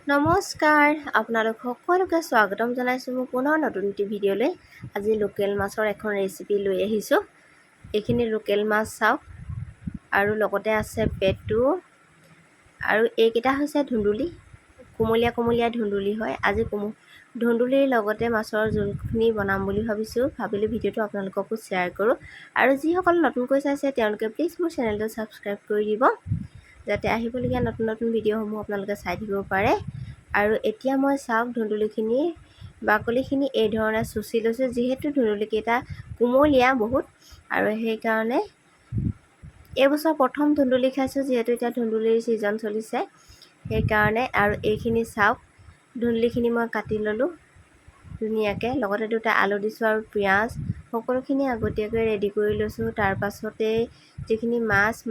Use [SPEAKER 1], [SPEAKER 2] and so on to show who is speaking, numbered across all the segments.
[SPEAKER 1] নমস্কাৰ, আপোনালোক সকলোকে স্বাগতম জনাইছোঁ মোৰ পুনৰ নতুন এটি ভিডিঅ'লৈ। আজি লোকেল মাছৰ এখন ৰেচিপি লৈ আহিছোঁ। এইখিনি লোকেল মাছ চাওক, আৰু লগতে আছে পেটু, আৰু এইকেইটা হৈছে ধুন্দুলি, কোমলীয়া কোমলীয়া ধুন্দুলি হয়। আজি ধুন্দুলিৰ লগতে মাছৰ জোলখিনি বনাম বুলি ভাবিলোঁ ভিডিঅ'টো আপোনালোককো শ্বেয়াৰ কৰোঁ। আৰু যিসকল নতুনকৈ চাইছে তেওঁলোকে প্লিজ মোৰ চেনেলটো ছাবস্ক্ৰাইব কৰি দিব, যাতে আহিবলগীয়া নতুন নতুন ভিডিঅ'সমূহ আপোনালোকে চাই থাকিব পাৰে। আৰু এতিয়া মই চাওক ধুন্দুলিখিনি বাকলিখিনি এই ধৰণে চুচি লৈছোঁ, যিহেতু ধুন্দুলিকেইটা কোমলীয়া বহুত, আৰু সেইকাৰণে এইবছৰ প্ৰথম ধুন্দুলি খাইছোঁ, যিহেতু এতিয়া ধুন্দুলিৰ ছিজন চলিছে সেইকাৰণে। আৰু এইখিনি চাওক, ধুন্দুলিখিনি মই কাটি ল'লোঁ ধুনীয়াকৈ, লগতে দুটা আলু দিছোঁ আৰু পিঁয়াজ, সকলোখিনি আগতীয়াকৈ ৰেডি কৰি লৈছোঁ। তাৰ পাছতেই যিখিনি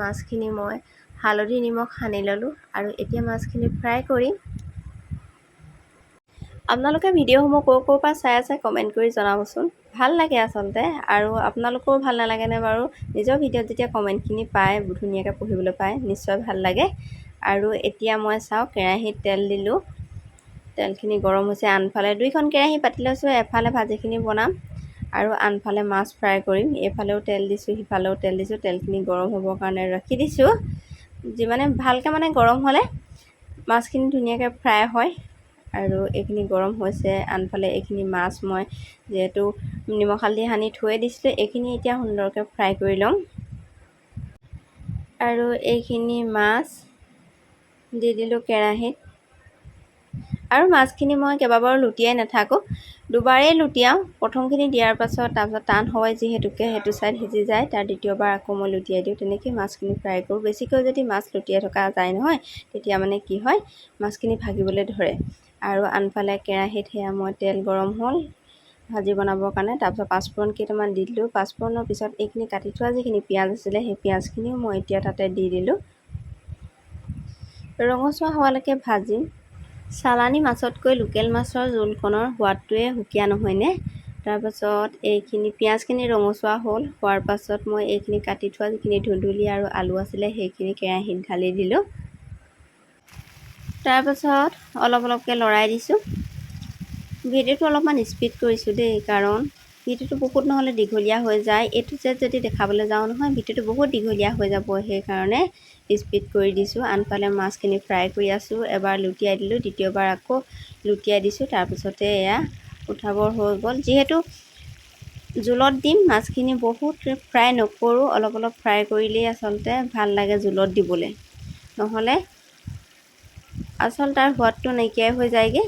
[SPEAKER 1] মাছখিনি মই হালধি নিমখ সানি ল'লোঁ, আৰু এতিয়া মাছখিনি ফ্ৰাই কৰিম। আপোনালোকে ভিডিঅ'সমূহ ক'ৰ পৰা চাই আছে কমেণ্ট কৰি জনাবচোন, ভাল লাগে আচলতে। আৰু আপোনালোকৰো ভাল নালাগেনে বাৰু? নিজৰ ভিডিঅ'ত যেতিয়া কমেণ্টখিনি পায়, ধুনীয়াকৈ পঢ়িবলৈ পায়, নিশ্চয় ভাল লাগে। আৰু এতিয়া মই চাওক, কেৰাহীত তেল দিলোঁ, তেলখিনি গৰম হৈছে। আনফালে দুইখন কেৰাহী পাতি লৈছোঁ, এফালে ভাজিখিনি বনাম আৰু আনফালে মাছ ফ্ৰাই কৰিম। এইফালেও তেল দিছোঁ, সিফালেও তেল দিছোঁ, তেলখিনি গৰম হ'বৰ কাৰণে ৰাখি দিছোঁ। যিমানে ভালকৈ গৰম হ'লে মাছখিনি ধুনীয়াকৈ ফ্ৰাই হয়। আৰু এইখিনি গৰম হৈছে, আনফালে এইখিনি মাছ মই যিহেতু নিমখ হালধি সানি থৈ দিছিলোঁ, এইখিনি এতিয়া সুন্দৰকৈ ফ্ৰাই কৰি ল'ম। আৰু এইখিনি মাছ দি দিলোঁ কেৰাহীত, আৰু মাছখিনি মই কেইবাবাৰো লুটিয়াই নাথাকোঁ, দুবাৰেই লুটিয়াওঁ। প্ৰথমখিনি দিয়াৰ পাছত তাৰপিছত টান হয় যিহেতুকে, সেইটো ছাইড সিজি যায়, তাৰ দ্বিতীয়বাৰ আকৌ মই লুটিয়াই দিওঁ। তেনেকৈ মাছখিনি ফ্ৰাই কৰোঁ। বেছিকৈ যদি মাছ লুটিয়াই থকা যায় নহয়, তেতিয়া কি হয়, মাছখিনি ভাগিবলৈ ধৰে। আৰু আনফালে কেৰাহীত সেয়া মই তেল গৰম হ'ল ভাজি বনাবৰ কাৰণে, তাৰপিছত পাঁচফোৰণ কেইটামান দি দিলোঁ। পাঁচফোৰণৰ পিছত এইখিনি কাটি থোৱা যিখিনি পিঁয়াজ আছিলে, সেই পিঁয়াজখিনিও মই এতিয়া তাতে দি দিলোঁ। ৰঙচুৱা হোৱালৈকে ভাজিম। চালানী মাছতকৈ লোকেল মাছৰ জোলখনৰ সোৱাদটোৱে সুকীয়া নহয়নে? তাৰপাছত এইখিনি পিঁয়াজখিনি ৰঙচুৱা হোৱাৰ পাছত মই এইখিনি কাটি থোৱা যিখিনি ধুন্দুলি আৰু আলু আছিলে, সেইখিনি কেৰাহীত ঢালি দিলোঁ। তাৰপাছত অলপকৈ লৰাই দিছোঁ। ভিডিঅ'টো অলপমান স্পীড কৰিছোঁ দেই, কাৰণ ভিডিঅ'টো বহুত নহ'লে দীঘলীয়া হৈ যায়। এইটো যদি দেখাবলৈ যাওঁ নহয়, ভিডিঅ'টো বহুত দীঘলীয়া হৈ যাব, সেইকাৰণে স্পীড কৰি দিছোঁ। আনফালে মাছখিনি ফ্ৰাই কৰি আছোঁ, এবাৰ লুটিয়াই দিলোঁ, দ্বিতীয়বাৰ আকৌ লুটিয়াই দিছোঁ। তাৰপিছতে এয়া উঠাবৰ হৈ গ'ল। যিহেতু জোলত দিম, মাছখিনি বহুত ফ্ৰাই নকৰোঁ, অলপ ফ্ৰাই কৰিলেই আচলতে ভাল লাগে জোলত দিবলৈ, নহ'লে আচল তাৰ সোৱাদটো নাইকিয়াই হৈ যায়গৈ।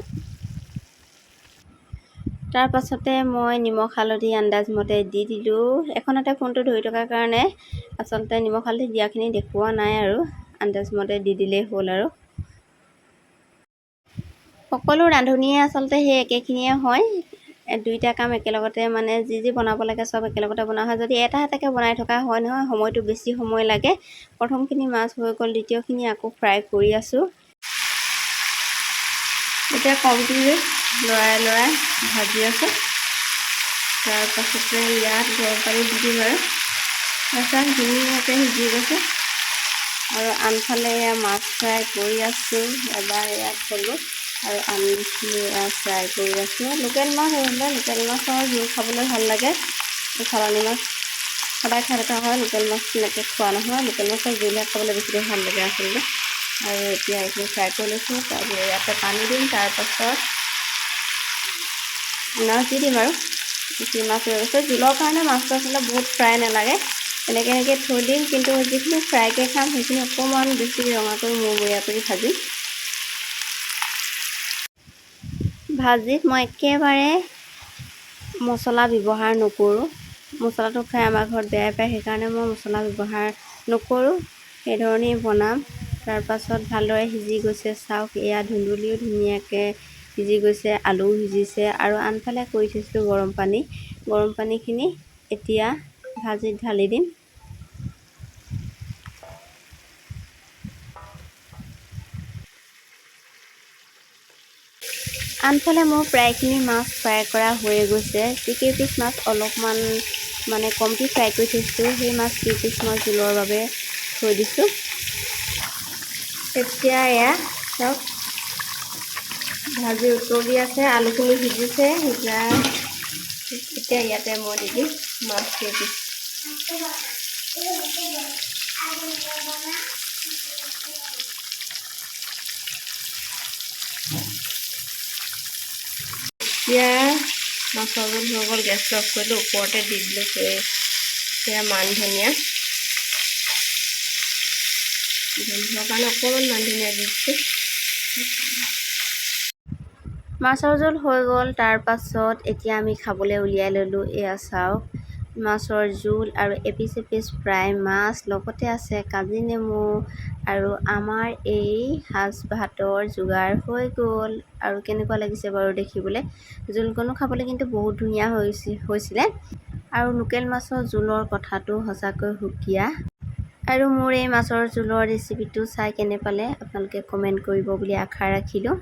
[SPEAKER 1] তাৰ পাছতে মই নিমখ হালধি আন্দাজমতে দি দিলোঁ। এখনতে ফোনটো ধৰি থকাৰ কাৰণে আচলতে নিমখ হালধি দিয়াখিনি দেখুওৱা নাই, আৰু আন্দাজমতে দি দিলেই হ'ল। আৰু সকলো ৰান্ধনিয়ে আচলতে সেই একেখিনিয়ে হয়, দুইটা কাম একেলগতে যি বনাব লাগে চব একেলগতে বনোৱা হয়। যদি এটা এটাকৈ বনাই থকা হয় নহয়, সময়টো বেছি সময় লাগে। প্ৰথমখিনি মাছ হৈ গ'ল, দ্বিতীয়খিনি আকৌ ফ্ৰাই কৰি আছোঁ। এতিয়া কমটি লৰাই ভাজি আছোঁ। তাৰপাছতে ইয়াত গৰম পানী দি দিম, আৰু তাৰপিছত ধুনীয়াকৈ সিজি গৈছে। আৰু আনফালে এয়া মাছ ফ্ৰাই কৰি আছোঁ, এবাৰ এয়া থলোঁ, আৰু আনখিনি ফ্ৰাই কৰি আছোঁ। লোকেল মাছ হ'লে লোকেল মাছৰ জোল খাবলৈ ভাল লাগে। চালানী মাছ সদায় খাই থকা হয়, লোকেল মাছ তেনেকৈ খোৱা নহয়। লোকেল মাছৰ জোলহে খাবলৈ বেছিকৈ ভাল লাগে আচলতে। আৰু এতিয়া এইখিনি ফ্ৰাই কৰি লৈছোঁ, তাৰপিছত ইয়াতে পানী দিম। তাৰপাছত মাছ দি দিম, আৰু এইখিনি মাছ হৈ গৈছে। জোলৰ কাৰণে মাছটো আচলতে বহুত ফ্ৰাই নালাগে, এনেকৈ থৈ দিম। কিন্তু যিখিনি ফ্ৰাইকৈ খাম, সেইখিনি অকণমান বেছি ৰঙা কৰি মূৰমূৰীয়া কৰি ভাজিম। ভাজিত মই একেবাৰে মছলা ব্যৱহাৰ নকৰোঁ। মছলাটো খাই আমাৰ ঘৰত বেয়াই পায়, সেইকাৰণে মই মছলা ব্যৱহাৰ নকৰোঁ। সেইধৰণেই বনাম। তাৰপাছত ভালদৰে সিজি গৈছে চাওক, এয়া ধুন্দুলিও ধুনীয়াকৈ সিজি গৈছে, আলুও সিজিছে আৰু আনফালে কৰি থৈছিলোঁ গৰম পানীখিনি এতিয়া ভাজিত ঢালি দিম। আনফালে মোৰ প্ৰায়খিনি মাছ ফ্ৰাই কৰা হৈয়ে গৈছে। যিকেইপিচ মাছ অলপমান কমকৈ ফ্ৰাই কৰি থৈছোঁ, সেই মাছ কেইপিচ মই জোলৰ বাবে থৈ দিছোঁ। এতিয়া এয়া চব ভাজি উতলি আছে, আলুখিনি সিজিছে। এতিয়া ইয়াতে মই দি দিম মাছ কেইপিচ। এতিয়া মাছৰ জোল হৈ গ'ল, গেছ অফ কৰিলোঁ, ওপৰতে দি দিলোঁ সেয়া মান ধনিয়া। গোন্ধৰ কাৰণে অকণমান মান ধনিয়া দি দিছোঁ। মাছৰ জোল হৈ গ'ল। তাৰ পাছত এতিয়া আমি খাবলৈ উলিয়াই ল'লোঁ। এয়া চাওক, মাছৰ জোল আৰু এপিচ ফ্ৰাই মাছ, লগতে আছে কাজি নেমু, আৰু আমাৰ এই সাজ ভাতৰ যোগাৰ হৈ গ'ল। আৰু কেনেকুৱা লাগিছে বাৰু দেখিবলৈ? জোলকণো খাবলৈ কিন্তু বহুত ধুনীয়া হৈছিলে। আৰু লোকেল মাছৰ জোলৰ কথাটো সঁচাকৈ সুকীয়া। আৰু মোৰ এই মাছৰ জোলৰ ৰেচিপিটো চাই কেনে পালে আপোনালোকে কমেণ্ট কৰিব বুলি আশা ৰাখিলোঁ।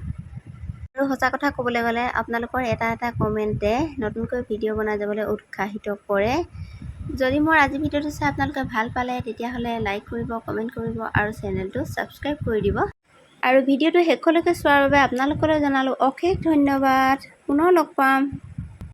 [SPEAKER 1] আৰু সঁচা কথা ক'বলৈ গ'লে আপোনালোকৰ এটা কমেণ্টে নতুনকৈ ভিডিঅ' বনাই যাবলৈ উৎসাহিত কৰে। যদি মোৰ আজি ভিডিঅ'টো চাই আপোনালোকে ভাল পালে তেতিয়াহ'লে লাইক কৰিব, কমেণ্ট কৰিব আৰু চেনেলটো ছাবস্ক্ৰাইব কৰি দিব। আৰু ভিডিঅ'টো শেষলৈকে চোৱাৰ বাবে আপোনালোকলৈ জনালোঁ অশেষ ধন্যবাদ। পুনৰ লগ পাম।